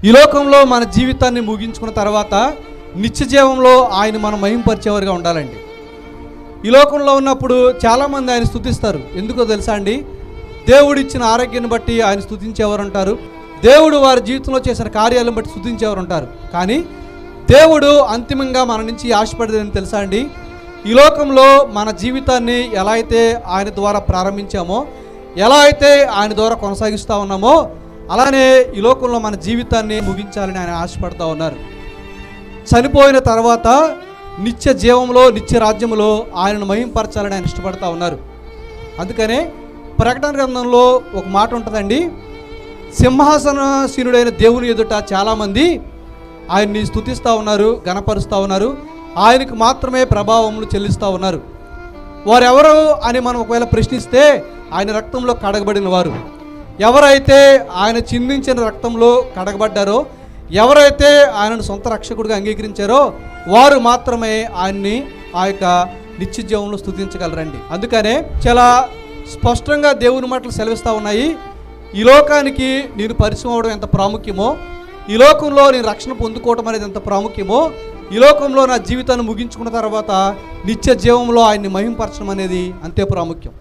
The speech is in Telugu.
ఈ లోకంలో మన జీవితాన్ని ముగించుకున్న తర్వాత నిత్య జీవంలో ఆయన మనం మహింపరిచేవారుగా ఉండాలండి. ఈ లోకంలో ఉన్నప్పుడు చాలామంది ఆయన స్తుతిస్తారు. ఎందుకో తెలుసా అండి? దేవుడిచ్చిన ఆరోగ్యాన్ని బట్టి ఆయన స్తుతించేవారు ఉంటారు, దేవుడు వారి జీవితంలో చేసిన కార్యాలను బట్టి స్తుతించేవారు ఉంటారు. కానీ దేవుడు అంతిమంగా మన నుంచి ఆశపడేదని తెలుసా అండి? ఈ లోకంలో మన జీవితాన్ని ఎలా అయితే ఆయన ద్వారా ప్రారంభించామో, ఎలా అయితే ఆయన ద్వారా కొనసాగిస్తూ ఉన్నామో, అలానే ఈ లోకంలో మన జీవితాన్ని ముగించాలని ఆయన ఆశపడుతూ ఉన్నారు. చనిపోయిన తర్వాత నిత్య జీవంలో, నిత్య రాజ్యంలో ఆయనను మహింపరచాలని ఆయన ఇష్టపడుతూ ఉన్నారు. అందుకనే ప్రకటన గ్రంథంలో ఒక మాట ఉంటుందండి, సింహాసనాసీనుడైన దేవుని ఎదుట చాలామంది ఆయన్ని స్తుతిస్తూ ఉన్నారు, గణపరుస్తూ ఉన్నారు, ఆయనకు మాత్రమే ప్రభావములు చెల్లిస్తూ ఉన్నారు. వారెవరు అని మనం ఒకవేళ ప్రశ్నిస్తే, ఆయన రక్తంలో కడగబడిన వారు. ఎవరైతే ఆయన చిందించిన రక్తంలో కడగబడ్డారో, ఎవరైతే ఆయనను సొంత రక్షకుడిగా అంగీకరించారో వారు మాత్రమే ఆయన్ని ఆ యొక్క నిత్య జీవంలో స్తుతించగలరండి. అందుకనే చాలా స్పష్టంగా దేవుని మాటలు సెలవిస్తూ ఉన్నాయి. ఈ లోకానికి నేను పరిచయం అవడం ఎంత ప్రాముఖ్యమో, ఈ లోకంలో నేను రక్షణ పొందుకోవడం అనేది ఎంత ప్రాముఖ్యమో, ఈ లోకంలో నా జీవితాన్ని ముగించుకున్న తర్వాత నిత్య జీవంలో ఆయన్ని మహింపరచడం అనేది అంతే ప్రాముఖ్యం.